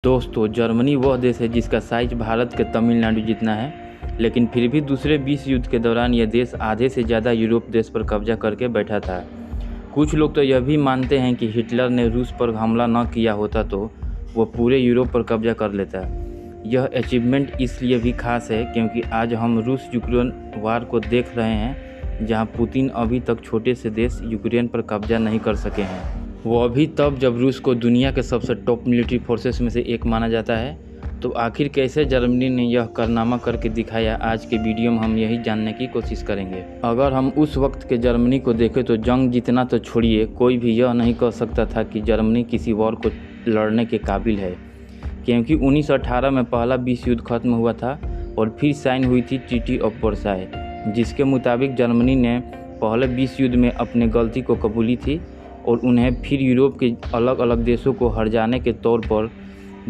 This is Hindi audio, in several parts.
दोस्तों, जर्मनी वह देश है जिसका साइज भारत के तमिलनाडु जितना है, लेकिन फिर भी दूसरे विश्व युद्ध के दौरान यह देश आधे से ज़्यादा यूरोप देश पर कब्जा करके बैठा था। कुछ लोग तो यह भी मानते हैं कि हिटलर ने रूस पर हमला न किया होता तो वह पूरे यूरोप पर कब्जा कर लेता। यह अचीवमेंट इसलिए भी खास है क्योंकि आज हम रूस यूक्रेन वार को देख रहे हैं, जहां पुतिन अभी तक छोटे से देश यूक्रेन पर कब्जा नहीं कर सके हैं। वो अभी तब जब रूस को दुनिया के सबसे टॉप मिलिट्री फोर्सेस में से एक माना जाता है। तो आखिर कैसे जर्मनी ने यह कारनामा करके दिखाया, आज के वीडियो में हम यही जानने की कोशिश करेंगे। अगर हम उस वक्त के जर्मनी को देखें तो जंग जीतना तो छोड़िए, कोई भी यह नहीं कह सकता था कि जर्मनी किसी वॉर को लड़ने के काबिल है, क्योंकि 1918 में पहला विश्व युद्ध खत्म हुआ था और फिर साइन हुई थी ट्रीटी ऑफ वर्साई, जिसके मुताबिक जर्मनी ने पहले विश्व युद्ध में अपनी गलती को कबूली थी और उन्हें फिर यूरोप के अलग अलग देशों को हर्जाने के तौर पर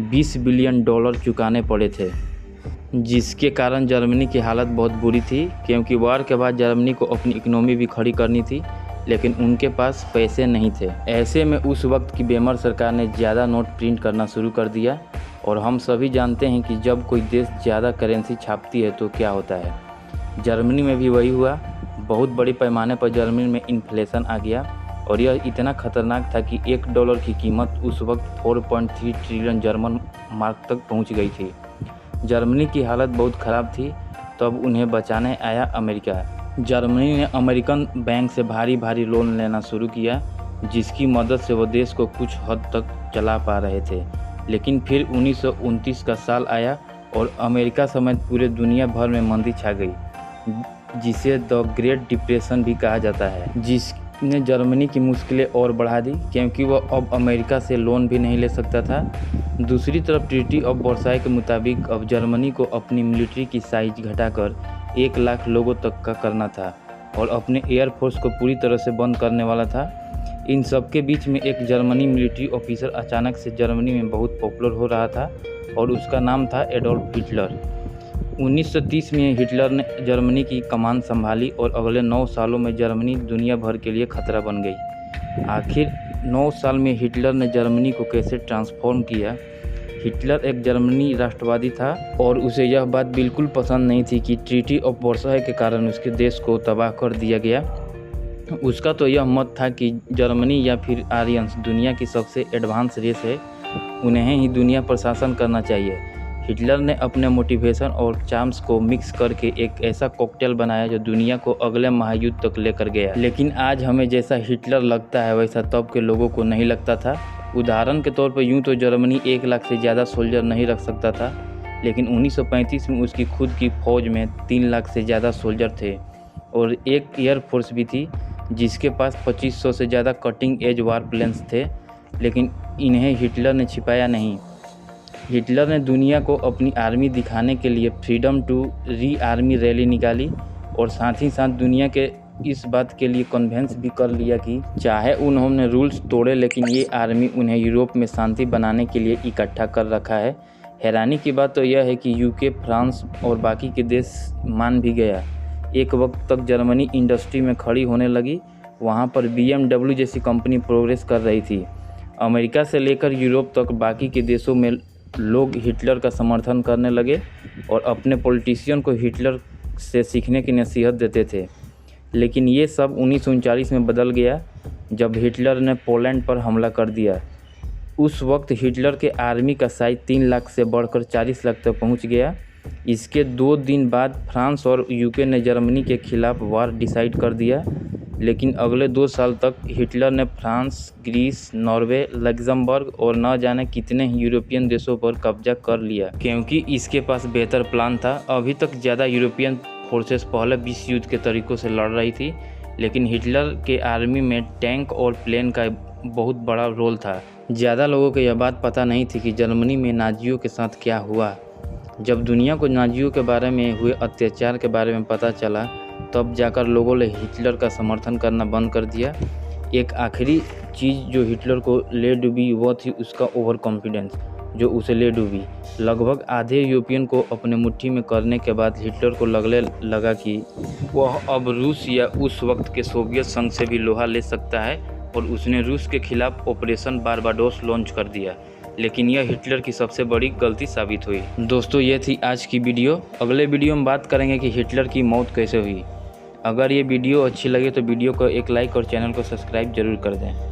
$20 बिलियन चुकाने पड़े थे, जिसके कारण जर्मनी की हालत बहुत बुरी थी। क्योंकि वार के बाद जर्मनी को अपनी इकोनॉमी भी खड़ी करनी थी, लेकिन उनके पास पैसे नहीं थे। ऐसे में उस वक्त की वेमर सरकार ने ज़्यादा नोट प्रिंट करना शुरू कर दिया और हम सभी जानते हैं कि जब कोई देश ज़्यादा करेंसी छापती है तो क्या होता है। जर्मनी में भी वही हुआ। बहुत बड़े पैमाने पर जर्मनी में इन्फ्लेशन आ गया और यह इतना खतरनाक था कि $1 की कीमत उस वक्त 4.3 ट्रिलियन जर्मन मार्क तक पहुंच गई थी। जर्मनी की हालत बहुत ख़राब थी, तब उन्हें बचाने आया अमेरिका। जर्मनी ने अमेरिकन बैंक से भारी लोन लेना शुरू किया, जिसकी मदद से वो देश को कुछ हद तक चला पा रहे थे। लेकिन फिर 1929 का साल आया और अमेरिका समेत पूरे दुनिया भर में मंदी छा गई, जिसे द ग्रेट डिप्रेशन भी कहा जाता है, जिसने जर्मनी की मुश्किलें और बढ़ा दी, क्योंकि वह अब अमेरिका से लोन भी नहीं ले सकता था। दूसरी तरफ ट्रीटी ऑफ वर्साई के मुताबिक अब जर्मनी को अपनी मिलिट्री की साइज घटाकर 1 लाख लोगों तक का करना था और अपने एयरफोर्स को पूरी तरह से बंद करने वाला था। इन सब के बीच में एक जर्मनी मिलिट्री ऑफिसर अचानक से जर्मनी में बहुत पॉपुलर हो रहा था और उसका नाम था एडोल्फ हिटलर। 1930 में हिटलर ने जर्मनी की कमान संभाली और अगले 9 सालों में जर्मनी दुनिया भर के लिए खतरा बन गई। आखिर 9 साल में हिटलर ने जर्मनी को कैसे ट्रांसफॉर्म किया। हिटलर एक जर्मनी राष्ट्रवादी था और उसे यह बात बिल्कुल पसंद नहीं थी कि ट्रीटी ऑफ वर्साई के कारण उसके देश को तबाह कर दिया गया। उसका तो यह मत था कि जर्मनी या फिर आर्यंस दुनिया की सबसे एडवांस रेस है, उन्हें ही दुनिया पर शासन करना चाहिए। हिटलर ने अपने मोटिवेशन और चार्म्स को मिक्स करके एक ऐसा कॉकटेल बनाया जो दुनिया को अगले महायुद्ध तक लेकर गया। लेकिन आज हमें जैसा हिटलर लगता है वैसा तब के लोगों को नहीं लगता था। उदाहरण के तौर पर यूँ तो जर्मनी 1 लाख से ज़्यादा सोल्जर नहीं रख सकता था, लेकिन 1935 में उसकी खुद की फौज में 3 लाख से ज़्यादा सोल्जर थे और एक एयरफोर्स भी थी जिसके पास 2500 से ज़्यादा कटिंग एज वार प्लेन्स थे। लेकिन इन्हें हिटलर ने छिपाया नहीं। हिटलर ने दुनिया को अपनी आर्मी दिखाने के लिए freedom to re army rally निकाली और साथ ही साथ दुनिया के इस बात के लिए कन्वेंस भी कर लिया कि चाहे उन्होंने रूल्स तोड़े, लेकिन ये आर्मी उन्हें यूरोप में शांति बनाने के लिए इकट्ठा कर रखा है। हैरानी की बात तो यह है कि यूके, फ्रांस और बाकी के देश मान भी गया। एक वक्त तक जर्मनी इंडस्ट्री में खड़ी होने लगी, वहाँ पर BMW जैसी कंपनी प्रोग्रेस कर रही थी। अमेरिका से लेकर यूरोप तक बाकी के देशों में लोग हिटलर का समर्थन करने लगे और अपने पॉलिटिशियन को हिटलर से सीखने की नसीहत देते थे। लेकिन ये सब 1939 में बदल गया जब हिटलर ने पोलैंड पर हमला कर दिया। उस वक्त हिटलर के आर्मी का साइज 3 लाख से बढ़कर 40 लाख तक पहुंच गया। इसके 2 दिन बाद फ्रांस और यूके ने जर्मनी के खिलाफ वार डिसाइड कर दिया। लेकिन अगले 2 साल तक हिटलर ने फ्रांस, ग्रीस, नॉर्वे, लग्जमबर्ग और न जाने कितने ही यूरोपियन देशों पर कब्जा कर लिया, क्योंकि इसके पास बेहतर प्लान था। अभी तक ज़्यादा यूरोपियन फोर्सेस पहले विश्व युद्ध के तरीक़ों से लड़ रही थी, लेकिन हिटलर के आर्मी में टैंक और प्लेन का बहुत बड़ा रोल था। ज़्यादा लोगों को यह बात पता नहीं थी कि जर्मनी में नाजियों के साथ क्या हुआ। जब दुनिया को नाजियों के बारे में हुए अत्याचार के बारे में पता चला, तब जाकर लोगों ने हिटलर का समर्थन करना बंद कर दिया। एक आखिरी चीज़ जो हिटलर को ले डूबी वो थी उसका ओवर कॉन्फिडेंस, जो उसे ले डूबी। लगभग आधे यूरोपियन को अपने मुट्ठी में करने के बाद हिटलर को लगने लगा कि वह अब रूस या उस वक्त के सोवियत संघ से भी लोहा ले सकता है और उसने रूस के खिलाफ ऑपरेशन बारबाडोस लॉन्च कर दिया, लेकिन यह हिटलर की सबसे बड़ी गलती साबित हुई। दोस्तों, ये थी आज की वीडियो। अगले वीडियो में बात करेंगे कि हिटलर की मौत कैसे हुई। अगर ये वीडियो अच्छी लगे तो वीडियो को एक लाइक और चैनल को सब्सक्राइब जरूर कर दें।